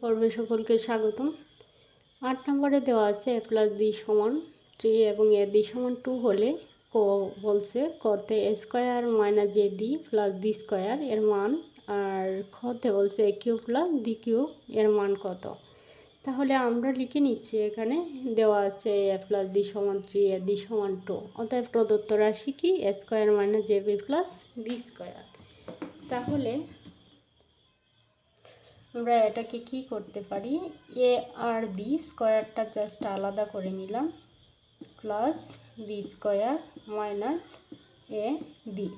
পর্বে সকলকে স্বাগতম। 8 নম্বরে দেওয়া আছে a প্লাস b সমান 3 এবং a b সমান 2 হলে বলছে কতে a square minus a b plus b square এর মান, আর খতে বলছে a cube plus b cube এর মান কত। তাহলে আমরা লিখে নিচ্ছি, এখানে দেওয়া আছে a প্লাস b সমান 3 a b সমান 2, অতএব প্রদত্ত রাশি কি a square minus a b plus b square. তাহলে আমরা এটাকে কি করতে পারি, এ আর বি স্কোয়ারটা জাস্ট আলাদা করে নিলাম, plus B square minus A B.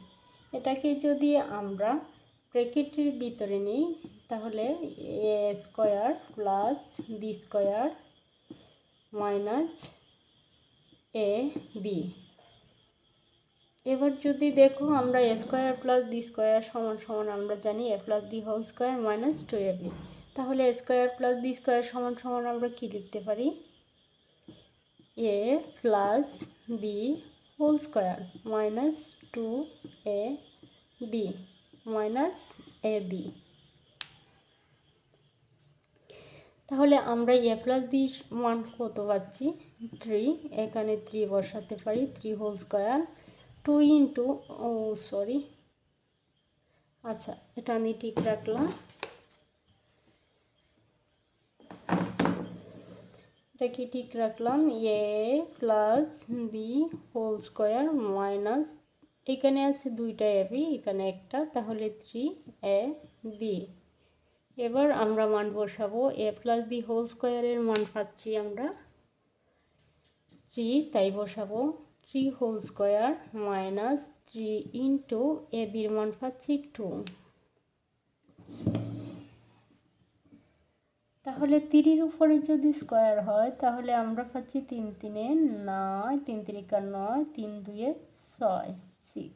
এটাকে যদি আমরা ব্র্যাকেটের ভিতরে নিই তাহলে A square plus B square minus A B. এবার যদি দেখো আমরা A square plus B square সমান সমান আমরা জানি A plus B whole square minus 2ab। তাহলে A square plus B square সমান সমান আমরা কি লিখতে পারি, A plus B whole square minus 2ab minus A B. তাহলে আমরা এ প্লাস বি মান কত পাচ্ছি, 3। এখানে 3 বসাতে পারি, 3 হোল স্কোয়ার 2 ইন্টু আচ্ছা এটা আমি ঠিক রাখলাম, এটা কি ঠিক রাখলাম, A plus B whole square minus এখানে আছে 2টা এ বি এখানে একটা, তাহলে 3ab। এবার আমরা মান বসাবো, এ প্লাস বি হোল স্কোয়ারের মান পাচ্ছি আমরা 3, তাই বসাবো 3 হোল স্কোয়ার মাইনাস 3 ইন্টু এ বির মান পাচ্ছি 2। তাহলে 3-এর উপরে যদি স্কোয়ার হয় তাহলে আমরা পাচ্ছি 3 3-এ 9, 3 3-কা 9, 3 2-এ 6, 6।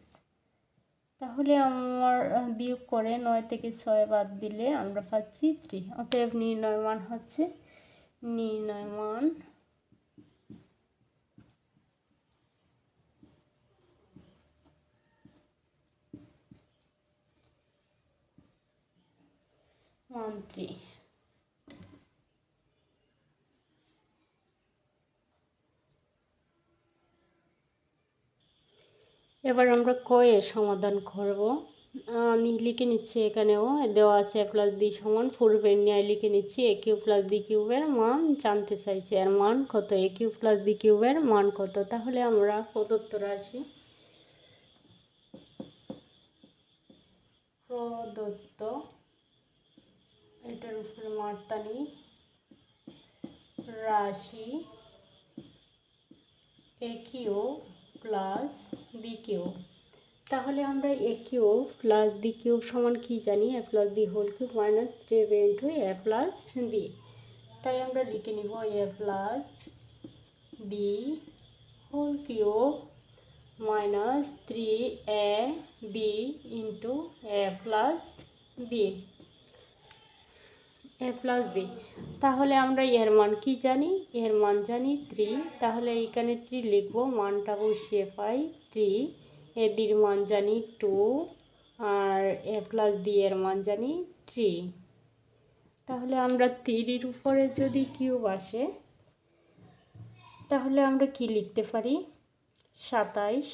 তাহলে আমার বিয়োগ করে 9 থেকে 6 বাদ দিলে আমরা পাচ্ছি 3। অতএব নির্ণয় মান হচ্ছে, নির্ণয় মান 3। এবার আমরা কয়ের সমাধান করব। আমি লিখে নিচ্ছি, এখানেও দেওয়া আছে এ প্লাস বি সমান পূর্বের ন্যায় লিখে নিচ্ছি, এ কিউব প্লাস বি কিউবের মান জানতে চাইছে, আর মান কত, এ কিউব প্লাস বি কিউবের মান কত। তাহলে আমরা প্রদত্ত রাশি প্রদত্ত এটার উপরে মার্তানি রাশি A cube plus B cube. তাহলে আমরা A cube plus B cube সমান কি জানি, A plus B whole cube minus 3ab into A plus B. তাই আমরা লিখে নিব A plus B whole cube minus 3ab into A plus B, A plus B. তাহলে আমরা এর মান কি জানি, এর মান জানি 3। তাহলে এখানে 3 লিখবো, মানটা বসিয়ে পাই 3। এ বির মান জানি 2 আর এ প্লাস বি এর মান জানি 3। তাহলে আমরা 3-এর উপরে যদি কিউব আসে তাহলে আমরা কি লিখতে পারি, 27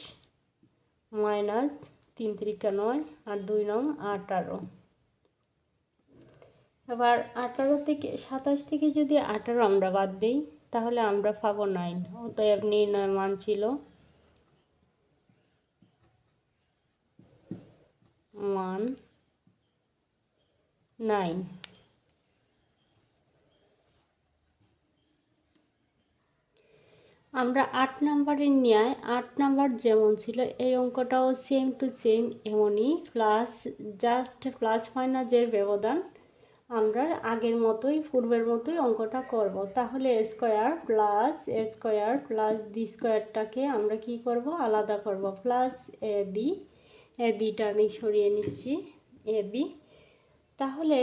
মাইনাস 3 3-কা 9 আর 2 9 18। এবার 18 থেকে 27 থেকে যদি 18 আমরা বাদ দিই তাহলে আমরা পাবো 9। অতএব নির্ণয় মান ছিল মান 9। আমরা 8 নম্বরের ন্যায় 8 নম্বর যেমন ছিল এই অঙ্কটাও সেম টু সেম এমনই, প্লাস জাস্ট প্লাস মাইনাসের ব্যবধান। আমরা আগের মতোই পূর্বের মতোই অঙ্কটা করব। তাহলে এ স্কোয়ার প্লাস বি স্কোয়ারটাকে আমরা কি করব, আলাদা করব, প্লাস এ বিটা আমি সরিয়ে নিচ্ছি, এ বি। তাহলে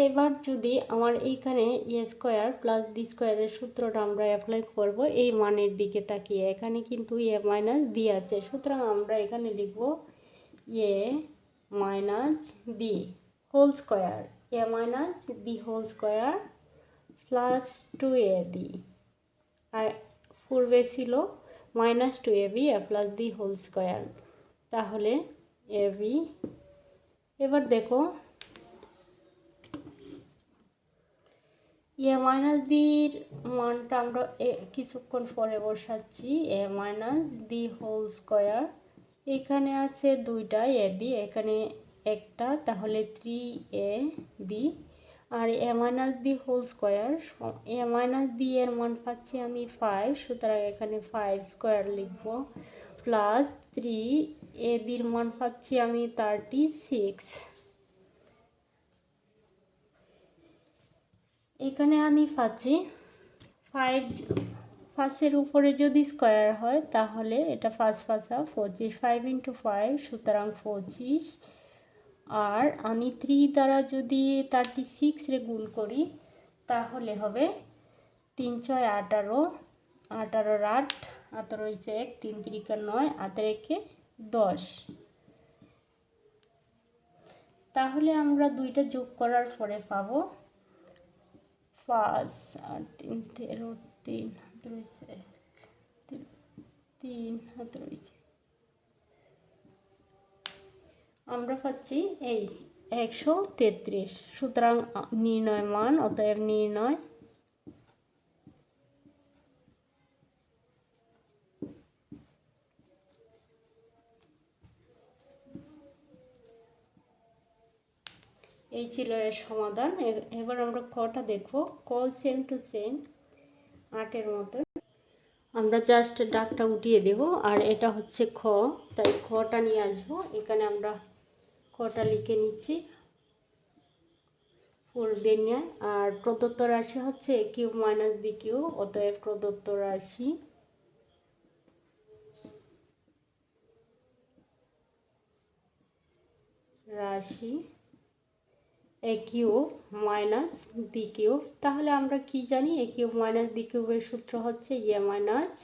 এবার যদি আমার এইখানে এ স্কোয়ার প্লাস বি স্কোয়ারের সূত্রটা আমরা অ্যাপ্লাই করব এই মানের দিকে তাকিয়ে, এখানে কিন্তু এ মাইনাস বি আছে, সুতরাং আমরা এখানে লিখব A minus B whole square, A minus B whole square plus 2ab, আর পূর্বে ছিল minus 2ab A plus B whole square. তাহলে ab, এবার দেখো এ মাইনাস দির মানটা আমরা কিছুক্ষণ পরে বসাচ্ছি। A minus D whole square, এখানে আছে দুইটা এ বি, এখানে একটা, তাহলে 3ab, আর A minus D whole square, A minus D এর মান পাচ্ছি আমি 5, সুতরাং এখানে 5 স্কোয়ার লিখব, প্লাস 3ab এর মান পাচ্ছি আমি 36। এখানে আমি পাচ্ছি 5, 5-এর উপরে যদি স্কোয়ার হয় তাহলে এটা 5 5 25, 5 × 5 সুতরাং 25, আর আমি 3 দ্বারা যদি 36 রে গুণ করি তাহলে হবে 3 6 18, 18 8, 18 হয়েছে 1, 3 3 9, 18 10। তাহলে আমরা দুইটা যোগ করার পরে পাবো 5 আর 3 13, 3 হাতে রয়েছে 3 হাতে রয়েছে, আমরা পাচ্ছি এই 133। সুতরাং নির্ণয় মান, অতএব নির্ণয় এই ছিল এর সমাধান। এবার আমরা কটা দেখো। ক সেম টু সেম 8-এর মতো, আমরা জাস্ট ডাকটা উঠিয়ে দেব, আর এটা হচ্ছে খ, তাই খটা নিয়ে আসবো। এখানে আমরা খটা লিখে নিচ্ছি পূর্বে নিয়ে, আর প্রদত্ত রাশি হচ্ছে a cube minus B cube, অতএব প্রদত্ত রাশি a cube minus B cube. তাহলে আমরা কি জানি, a কিউব মাইনাস বি কিউবের সূত্র হচ্ছে a minus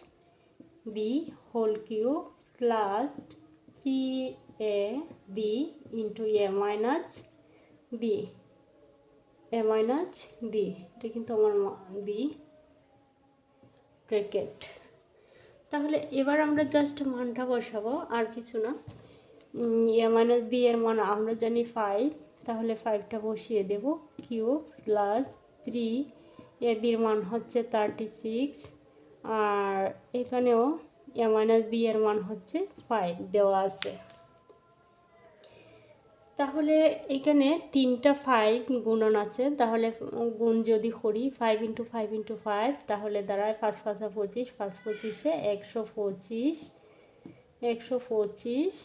B whole cube plus 3ab into a minus B, A minus B, এটা কিন্তু আমার বি ব্র্যাকেট। তাহলে এবার আমরা জাস্ট মানটা বসাবো, আর কিছু না। এ মাইনাস বি এর মান আমরা জানি 5, তাহলে 5টা বসিয়ে দেব, কিউব প্লাস 3, এ বির মান হচ্ছে 36, আর এখানেও এ মাইনাস বি এর মান হচ্ছে 5 দেওয়া আছে। তাহলে এখানে 3টা 5 গুণন আছে, তাহলে গুণ যদি করি 5 × 5 × 5 তাহলে দাঁড়ায় 5 5 25, 5 25 125, 125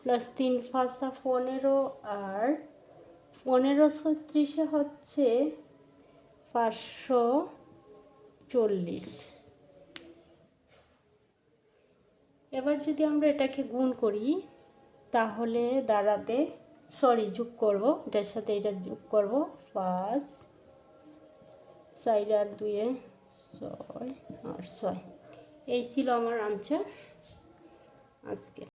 প্লাস 3 5 15, আর 15 36 হচ্ছে 540। এবার যদি আমরা এটাকে গুণ করি তাহলে দাঁড়াতে, যোগ করব, এটার সাথে এটা যোগ করব, 5 4 আর 2 6 আর 6। এই ছিল আমার আনসার আজকে।